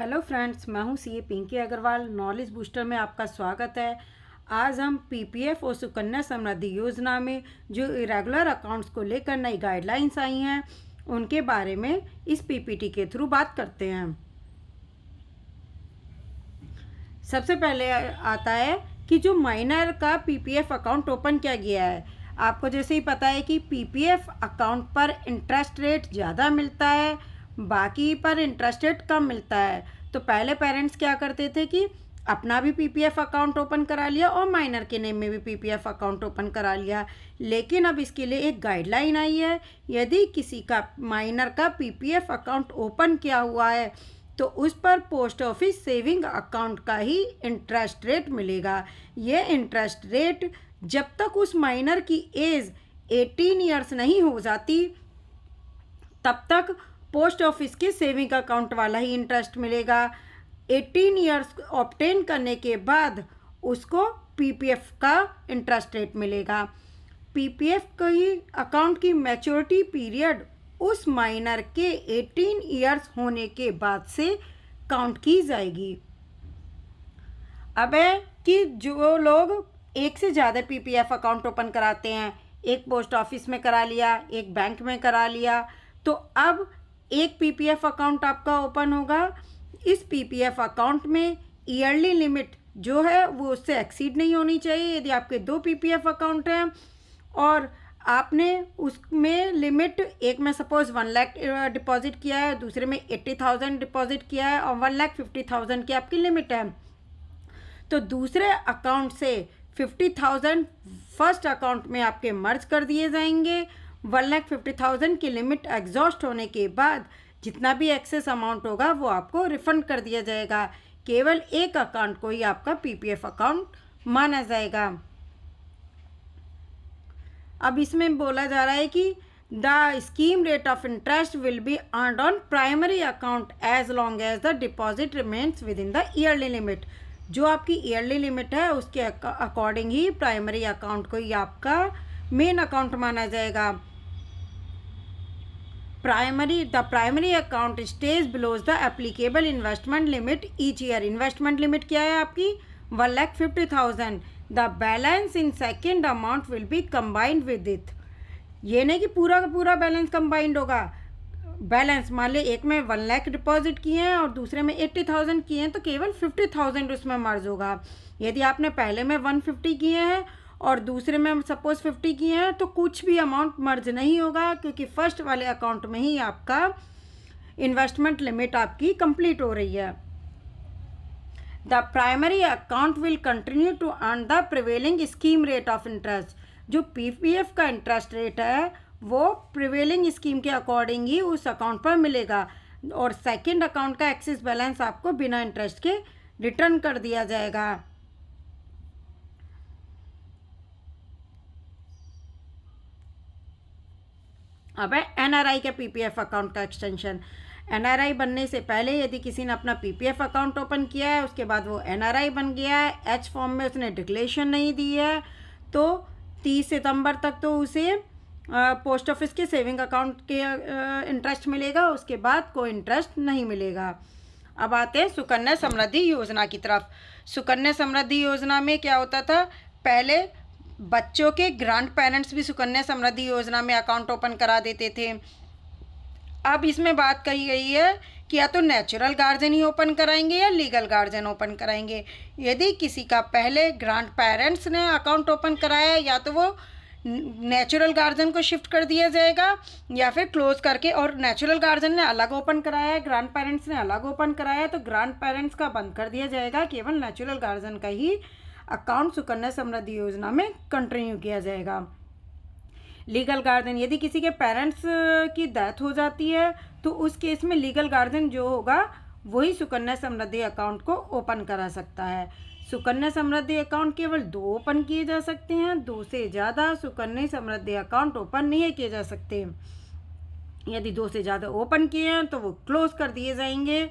Hello friends, मैं हूं CA Pinky Agarwal. Knowledge booster में आपका स्वागत है। आज हम पीपीएफ और सुकन्या समृद्धि योजना में जो इरेगुलर अकाउंट्स को लेकर नई गाइडलाइंस आई हैं उनके बारे में इस पीपीटी के थ्रू बात करते हैं। सबसे पहले आता है कि जो माइनर का पीपीएफ अकाउंट ओपन किया गया है, आपको जैसे ही पता है कि पीपीएफ अकाउंट पर इंटरेस्ट रेट ज़्यादा मिलता है, बाकी पर इंटरेस्ट रेट कम मिलता है। तो पहले पेरेंट्स क्या करते थे कि अपना भी पीपीएफ अकाउंट ओपन करा लिया और माइनर के नेम में भी पीपीएफ अकाउंट ओपन करा लिया। लेकिन अब इसके लिए एक गाइडलाइन आई है, यदि किसी का माइनर का पीपीएफ अकाउंट ओपन किया हुआ है तो उस पर पोस्ट ऑफिस सेविंग अकाउंट का ही इंटरेस्ट रेट मिलेगा। ये इंटरेस्ट रेट जब तक उस माइनर की एज 18 ईयर्स नहीं हो जाती तब तक पोस्ट ऑफिस के सेविंग अकाउंट वाला ही इंटरेस्ट मिलेगा। 18 ईयर्स ऑब्टेन करने के बाद उसको पीपीएफ का इंटरेस्ट रेट मिलेगा। पीपीएफ की अकाउंट की मैच्योरिटी पीरियड उस माइनर के 18 ईयर्स होने के बाद से काउंट की जाएगी। अब है कि जो लोग एक से ज़्यादा पीपीएफ अकाउंट ओपन कराते हैं, एक पोस्ट ऑफिस में करा लिया, एक बैंक में करा लिया, तो अब एक पीपीएफ अकाउंट आपका ओपन होगा। इस पीपीएफ अकाउंट में ईयरली लिमिट जो है वो उससे एक्सीड नहीं होनी चाहिए। यदि आपके 2 पीपीएफ अकाउंट हैं और आपने उसमें लिमिट, एक में सपोज 1 लाख डिपॉजिट किया है, दूसरे में 80,000 डिपॉजिट किया है और 1,50,000 की आपकी लिमिट है, तो दूसरे अकाउंट से 50,000 फर्स्ट अकाउंट में आपके मर्ज कर दिए जाएंगे। 1,50,000 की लिमिट एग्जॉस्ट होने के बाद जितना भी एक्सेस अमाउंट होगा वो आपको रिफंड कर दिया जाएगा। केवल एक अकाउंट को ही आपका पीपीएफ अकाउंट माना जाएगा। अब इसमें बोला जा रहा है कि the scheme rate of interest will be earned on primary account as long as the deposit remains within the yearly limit. जो आपकी ईयरली लिमिट है उसके अकॉर्डिंग ही प्राइमरी अकाउंट को ही आपका मेन अकाउंट माना जाएगा। The primary account stage below the applicable investment limit each year. Investment limit क्या है आपकी? 1,50,000। The balance in second amount will be combined with it. ये नहीं कि पूरा का पूरा बैलेंस कंबाइंड होगा। बैलेंस मान ले एक में 1 लाख डिपॉजिट किए हैं और दूसरे में 80,000 किए हैं, तो केवल 50,000 उसमें मर्ज होगा। यदि आपने पहले में 150 किए हैं और दूसरे में सपोज 50 किए हैं तो कुछ भी अमाउंट मर्ज नहीं होगा, क्योंकि फर्स्ट वाले अकाउंट में ही आपका इन्वेस्टमेंट लिमिट आपकी कंप्लीट हो रही है। The primary account will continue to earn the prevailing scheme rate of interest. जो पीपीएफ का इंटरेस्ट रेट है वो प्रिवेलिंग स्कीम के अकॉर्डिंग ही उस अकाउंट पर मिलेगा और सेकंड अकाउंट का एक्सेस बैलेंस आपको बिना इंटरेस्ट के रिटर्न कर दिया जाएगा। अब है एनआरआई के पीपीएफ अकाउंट का एक्सटेंशन। एनआरआई बनने से पहले यदि किसी ने अपना पीपीएफ अकाउंट ओपन किया है, उसके बाद वो एनआरआई बन गया है, एच फॉर्म में उसने डिक्लेरेशन नहीं दी है, तो 30 सितंबर तक तो उसे पोस्ट ऑफिस के सेविंग अकाउंट के इंटरेस्ट मिलेगा, उसके बाद कोई इंटरेस्ट नहीं मिलेगा। अब आते हैं सुकन्या समृद्धि योजना की तरफ। सुकन्या समृद्धि योजना में क्या होता था? पहले बच्चों के ग्रांड पेरेंट्स भी सुकन्या समृद्धि योजना में अकाउंट ओपन करा देते थे। अब इसमें बात कही गई है कि या तो नेचुरल गार्जियन ही ओपन कराएंगे या लीगल गार्जियन ओपन कराएंगे। यदि किसी का पहले ग्रांड पेरेंट्स ने अकाउंट ओपन कराया या तो वो नेचुरल गार्जियन को शिफ्ट कर दिया जाएगा या फिर क्लोज करके, और नेचुरल गार्जियन ने अलग ओपन कराया है, ग्रांड पेरेंट्स ने अलग ओपन कराया है, तो ग्रांड पेरेंट्स का बंद कर दिया जाएगा। केवल नेचुरल गार्जियन का ही अकाउंट सुकन्या समृद्धि योजना में कंटिन्यू किया जाएगा। लीगल गार्जियन, यदि किसी के पेरेंट्स की डेथ हो जाती है तो उस केस में लीगल गार्जियन जो होगा वही सुकन्या समृद्धि अकाउंट को ओपन करा सकता है। सुकन्या समृद्धि अकाउंट केवल 2 ओपन किए जा सकते हैं, 2 से ज़्यादा सुकन्या समृद्धि अकाउंट ओपन नहीं किए जा सकते। यदि 2 से ज़्यादा ओपन किए हैं तो वो क्लोज कर दिए जाएंगे।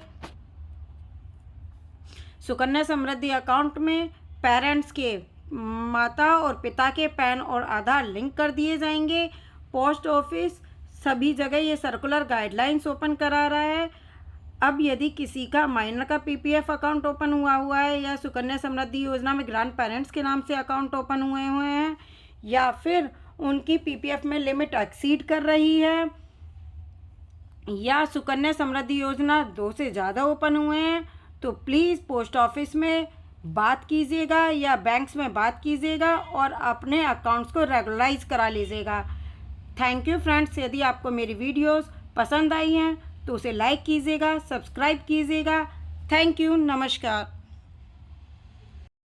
सुकन्या समृद्धि अकाउंट में पेरेंट्स के माता और पिता के पैन और आधार लिंक कर दिए जाएंगे। पोस्ट ऑफिस सभी जगह ये सर्कुलर गाइडलाइंस ओपन करा रहा है। अब यदि किसी का माइनर का पीपीएफ अकाउंट ओपन हुआ है या सुकन्या समृद्धि योजना में ग्रैंड पेरेंट्स के नाम से अकाउंट ओपन हुए हैं या फिर उनकी पीपीएफ में लिमिट एक्सीड कर रही है या सुकन्या समृद्धि योजना 2 से ज़्यादा ओपन हुए हैं, तो प्लीज़ पोस्ट ऑफिस में बात कीजिएगा या बैंक्स में बात कीजिएगा और अपने अकाउंट्स को रेगुलराइज करा लीजिएगा। Thank you friends. यदि आपको मेरी वीडियोस पसंद आई हैं तो उसे लाइक कीजिएगा, सब्सक्राइब कीजिएगा। थैंक यू, नमस्कार।